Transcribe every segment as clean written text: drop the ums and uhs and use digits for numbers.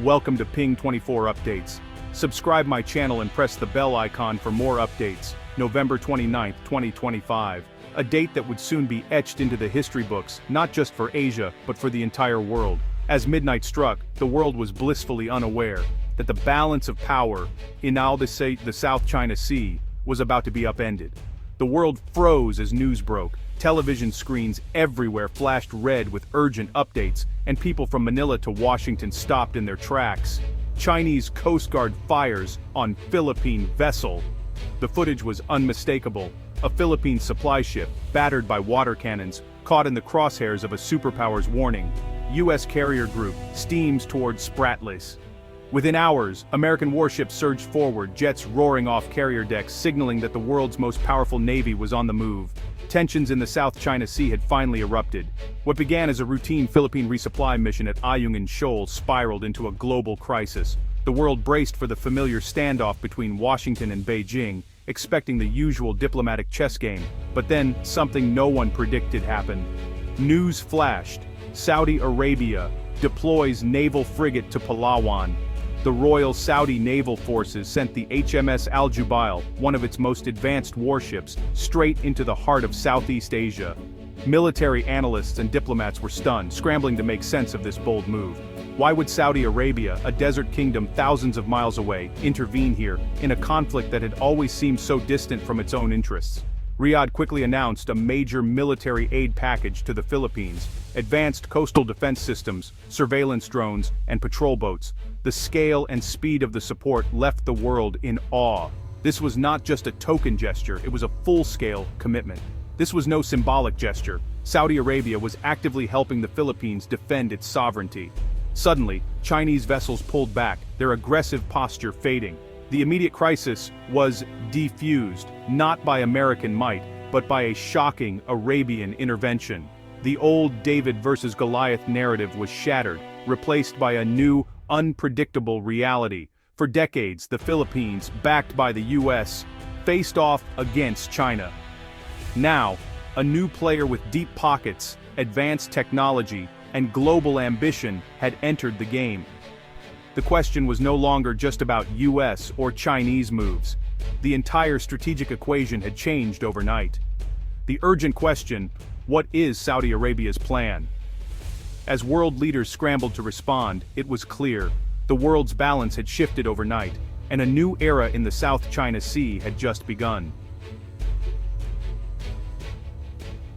welcome to Ping 24 Updates. Subscribe my channel and press the bell icon for more updates. November 29, 2025. A date that would soon be etched into the history books, not just for Asia, but for the entire world. As midnight struck, the world was blissfully unaware that the balance of power in the South China Sea was about to be upended. The world froze as news broke. Television screens everywhere flashed red with urgent updates, and people from Manila to Washington stopped in their tracks. Chinese Coast Guard fires on Philippine vessel. The footage was unmistakable. A Philippine supply ship, battered by water cannons, caught in the crosshairs of a superpower's warning. U.S. carrier group steams towards Spratlys. Within hours, American warships surged forward, jets roaring off carrier decks signaling that the world's most powerful navy was on the move. Tensions in the South China Sea had finally erupted. What began as a routine Philippine resupply mission at Ayungin Shoal spiraled into a global crisis. The world braced for the familiar standoff between Washington and Beijing, expecting the usual diplomatic chess game, but then something no one predicted happened. News flashed. Saudi Arabia deploys naval frigate to Palawan. The Royal Saudi Naval Forces sent the HMS Al Jubail, one of its most advanced warships, straight into the heart of Southeast Asia. Military analysts and diplomats were stunned, scrambling to make sense of this bold move. Why would Saudi Arabia, a desert kingdom thousands of miles away, intervene here, in a conflict that had always seemed so distant from its own interests? Riyadh quickly announced a major military aid package to the Philippines: advanced coastal defense systems, surveillance drones, and patrol boats. The scale and speed of the support left the world in awe. This was not just a token gesture, it was a full-scale commitment. This was no symbolic gesture. Saudi Arabia was actively helping the Philippines defend its sovereignty. Suddenly, Chinese vessels pulled back, their aggressive posture fading. The immediate crisis was defused, not by American might, but by a shocking Arabian intervention. The old David versus Goliath narrative was shattered, replaced by a new, unpredictable reality. For decades, the Philippines, backed by the U.S., faced off against China. Now, a new player with deep pockets, advanced technology, and global ambition had entered the game. The question was no longer just about US or Chinese moves. The entire strategic equation had changed overnight. The urgent question: what is Saudi Arabia's plan? As world leaders scrambled to respond, it was clear. The world's balance had shifted overnight, and a new era in the South China Sea had just begun.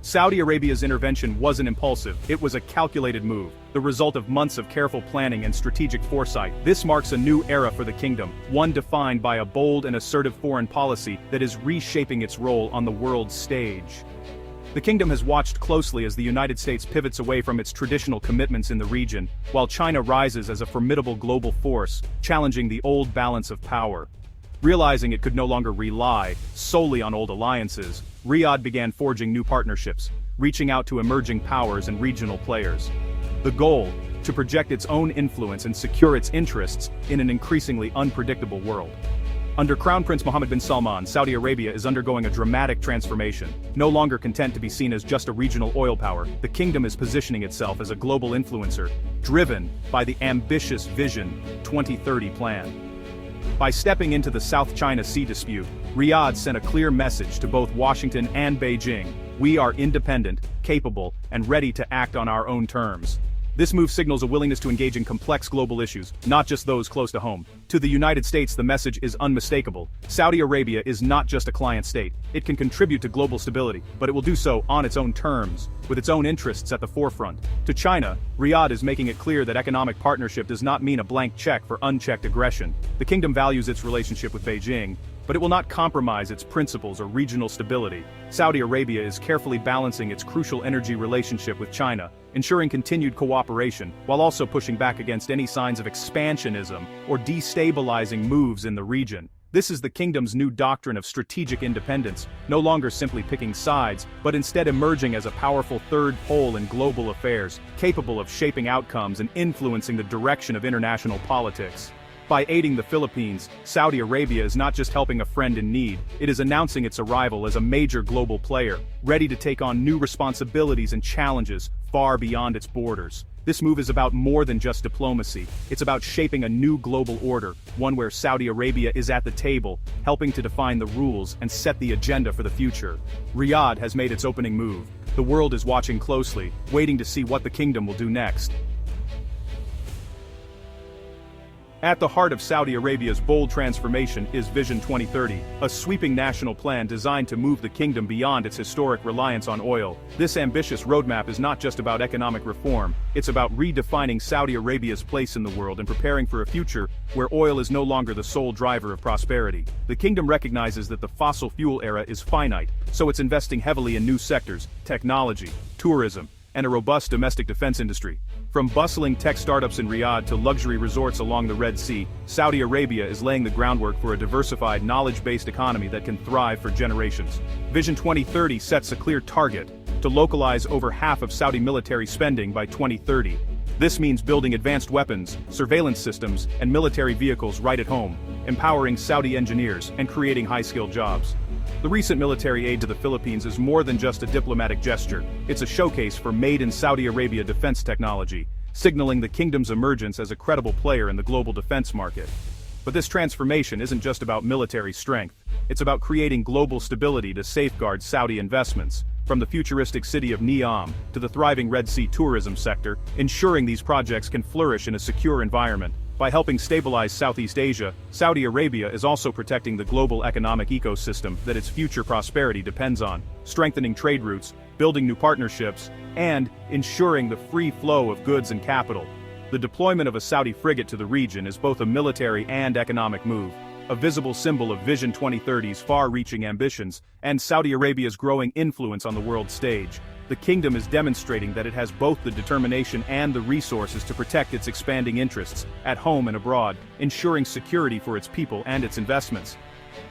Saudi Arabia's intervention wasn't impulsive, it was a calculated move, the result of months of careful planning and strategic foresight. This marks a new era for the kingdom, one defined by a bold and assertive foreign policy that is reshaping its role on the world stage. The kingdom has watched closely as the United States pivots away from its traditional commitments in the region, while China rises as a formidable global force, challenging the old balance of power. Realizing it could no longer rely solely on old alliances, Riyadh began forging new partnerships, reaching out to emerging powers and regional players. The goal: to project its own influence and secure its interests in an increasingly unpredictable world. Under Crown Prince Mohammed bin Salman, Saudi Arabia is undergoing a dramatic transformation. No longer content to be seen as just a regional oil power, the kingdom is positioning itself as a global influencer, driven by the ambitious Vision 2030 plan. By stepping into the South China Sea dispute, Riyadh sent a clear message to both Washington and Beijing: we are independent, capable, and ready to act on our own terms. This move signals a willingness to engage in complex global issues, not just those close to home. To the United States, the message is unmistakable. Saudi Arabia is not just a client state. It can contribute to global stability, but it will do so on its own terms, with its own interests at the forefront. To China, Riyadh is making it clear that economic partnership does not mean a blank check for unchecked aggression. The kingdom values its relationship with Beijing, but it will not compromise its principles or regional stability. Saudi Arabia is carefully balancing its crucial energy relationship with China, ensuring continued cooperation, while also pushing back against any signs of expansionism or destabilizing moves in the region. This is the kingdom's new doctrine of strategic independence, no longer simply picking sides, but instead emerging as a powerful third pole in global affairs, capable of shaping outcomes and influencing the direction of international politics. By aiding the Philippines, Saudi Arabia is not just helping a friend in need, it is announcing its arrival as a major global player, ready to take on new responsibilities and challenges far beyond its borders. This move is about more than just diplomacy. It's about shaping a new global order, one where Saudi Arabia is at the table, helping to define the rules and set the agenda for the future. Riyadh has made its opening move. The world is watching closely, waiting to see what the kingdom will do next. At the heart of Saudi Arabia's bold transformation is Vision 2030, a sweeping national plan designed to move the kingdom beyond its historic reliance on oil. This ambitious roadmap is not just about economic reform, it's about redefining Saudi Arabia's place in the world and preparing for a future where oil is no longer the sole driver of prosperity. The kingdom recognizes that the fossil fuel era is finite, so it's investing heavily in new sectors, technology, tourism, and a robust domestic defense industry. From bustling tech startups in Riyadh to luxury resorts along the Red Sea, Saudi Arabia is laying the groundwork for a diversified, knowledge-based economy that can thrive for generations. Vision 2030 sets a clear target to localize over half of Saudi military spending by 2030. This means building advanced weapons, surveillance systems, and military vehicles right at home, empowering Saudi engineers and creating high-skilled jobs. The recent military aid to the Philippines is more than just a diplomatic gesture. It's a showcase for made-in-Saudi Arabia defense technology, signaling the kingdom's emergence as a credible player in the global defense market. But this transformation isn't just about military strength. It's about creating global stability to safeguard Saudi investments, from the futuristic city of Neom to the thriving Red Sea tourism sector, ensuring these projects can flourish in a secure environment. By helping stabilize Southeast Asia, Saudi Arabia is also protecting the global economic ecosystem that its future prosperity depends on, strengthening trade routes, building new partnerships, and ensuring the free flow of goods and capital. The deployment of a Saudi frigate to the region is both a military and economic move, a visible symbol of Vision 2030's far-reaching ambitions and Saudi Arabia's growing influence on the world stage. The kingdom is demonstrating that it has both the determination and the resources to protect its expanding interests, at home and abroad, ensuring security for its people and its investments.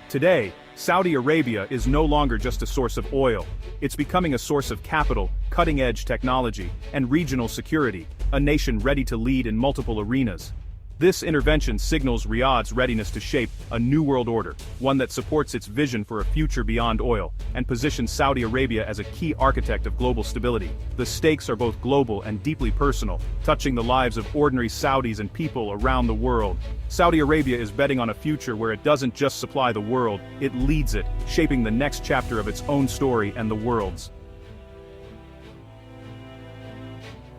Today, Saudi Arabia is no longer just a source of oil. It's becoming a source of capital, cutting-edge technology, and regional security, a nation ready to lead in multiple arenas. This intervention signals Riyadh's readiness to shape a new world order, one that supports its vision for a future beyond oil, and positions Saudi Arabia as a key architect of global stability. The stakes are both global and deeply personal, touching the lives of ordinary Saudis and people around the world. Saudi Arabia is betting on a future where it doesn't just supply the world, it leads it, shaping the next chapter of its own story and the world's.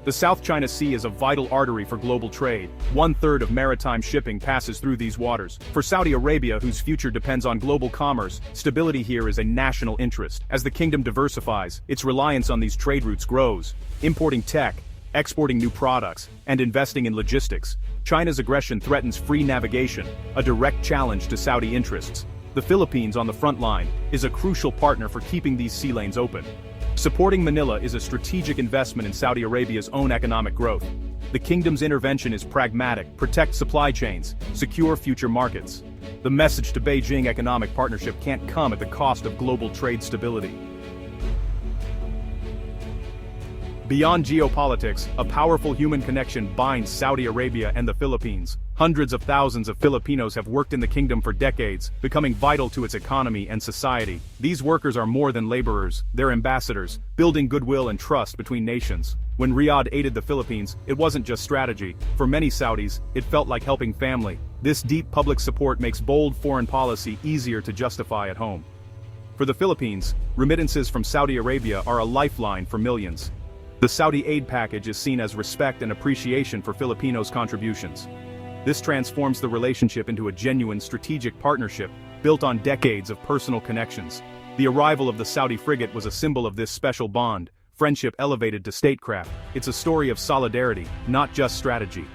The South China Sea is a vital artery for global trade. 1/3 of maritime shipping passes through these waters. For Saudi Arabia, whose future depends on global commerce, stability here is a national interest. As the kingdom diversifies, its reliance on these trade routes grows. Importing tech, exporting new products, and investing in logistics, China's aggression threatens free navigation, a direct challenge to Saudi interests. The Philippines, on the front line, is a crucial partner for keeping these sea lanes open. Supporting Manila is a strategic investment in Saudi Arabia's own economic growth. The kingdom's intervention is pragmatic: protect supply chains, secure future markets. The message to Beijing: economic partnership can't come at the cost of global trade stability. Beyond geopolitics, a powerful human connection binds Saudi Arabia and the Philippines. Hundreds of thousands of Filipinos have worked in the kingdom for decades, becoming vital to its economy and society. These workers are more than laborers, they're ambassadors, building goodwill and trust between nations. When Riyadh aided the Philippines, it wasn't just strategy. For many Saudis, it felt like helping family. This deep public support makes bold foreign policy easier to justify at home. For the Philippines, remittances from Saudi Arabia are a lifeline for millions. The Saudi aid package is seen as respect and appreciation for Filipinos' contributions. This transforms the relationship into a genuine strategic partnership, built on decades of personal connections. The arrival of the Saudi frigate was a symbol of this special bond, friendship elevated to statecraft. It's a story of solidarity, not just strategy.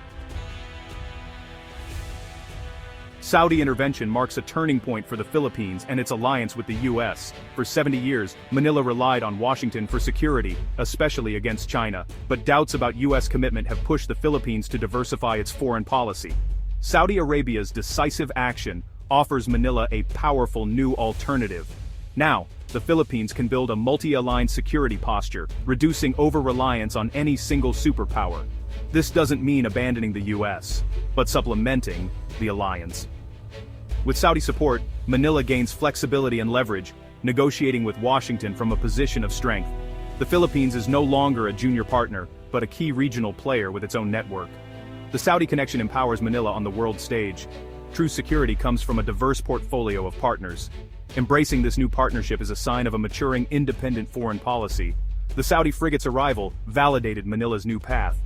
Saudi intervention marks a turning point for the Philippines and its alliance with the U.S. For 70 years, Manila relied on Washington for security, especially against China, but doubts about U.S. commitment have pushed the Philippines to diversify its foreign policy. Saudi Arabia's decisive action offers Manila a powerful new alternative. Now, the Philippines can build a multi-aligned security posture, reducing over-reliance on any single superpower. This doesn't mean abandoning the U.S., but supplementing the alliance. With Saudi support, Manila gains flexibility and leverage, negotiating with Washington from a position of strength. The Philippines is no longer a junior partner, but a key regional player with its own network. The Saudi connection empowers Manila on the world stage. True security comes from a diverse portfolio of partners. Embracing this new partnership is a sign of a maturing independent foreign policy. The Saudi frigate's arrival validated Manila's new path.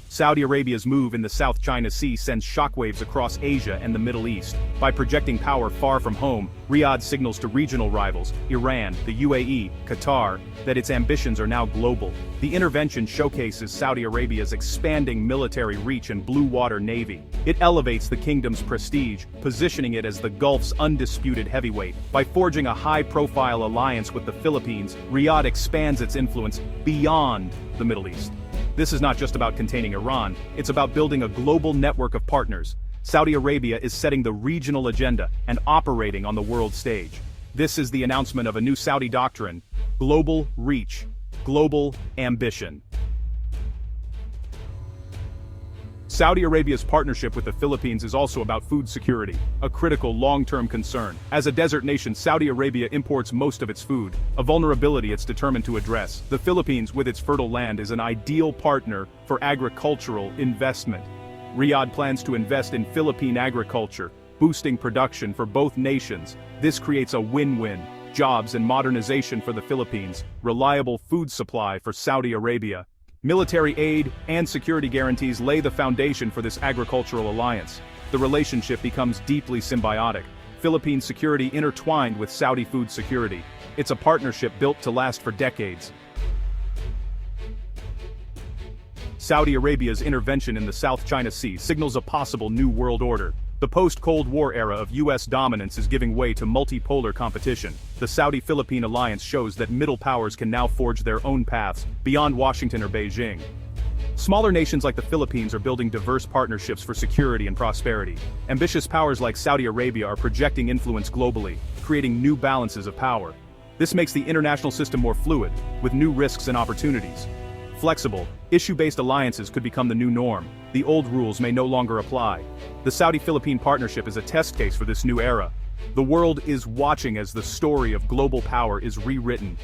Saudi Arabia's move in the South China Sea sends shockwaves across Asia and the Middle East. By projecting power far from home, Riyadh signals to regional rivals, Iran, the UAE, Qatar, that its ambitions are now global. The intervention showcases Saudi Arabia's expanding military reach and blue water navy. It elevates the kingdom's prestige, positioning it as the Gulf's undisputed heavyweight. By forging a high-profile alliance with the Philippines, Riyadh expands its influence beyond the Middle East. This is not just about containing Iran, it's about building a global network of partners. Saudi Arabia is setting the regional agenda and operating on the world stage. This is the announcement of a new Saudi doctrine: global reach, global ambition. Saudi Arabia's partnership with the Philippines is also about food security, a critical long-term concern. As a desert nation, Saudi Arabia imports most of its food, a vulnerability it's determined to address. The Philippines, with its fertile land, is an ideal partner for agricultural investment. Riyadh plans to invest in Philippine agriculture, boosting production for both nations. This creates a win-win: jobs and modernization for the Philippines, reliable food supply for Saudi Arabia. Military aid and security guarantees lay the foundation for this agricultural alliance. The relationship becomes deeply symbiotic. Philippine security intertwined with Saudi food security. It's a partnership built to last for decades. Saudi Arabia's intervention in the South China Sea signals a possible new world order. The post-Cold War era of U.S. dominance is giving way to multipolar competition. The Saudi-Philippine alliance shows that middle powers can now forge their own paths, beyond Washington or Beijing. Smaller nations like the Philippines are building diverse partnerships for security and prosperity. Ambitious powers like Saudi Arabia are projecting influence globally, creating new balances of power. This makes the international system more fluid, with new risks and opportunities. Flexible, issue-based alliances could become the new norm. The old rules may no longer apply. The Saudi-Philippine partnership is a test case for this new era. The world is watching as the story of global power is rewritten.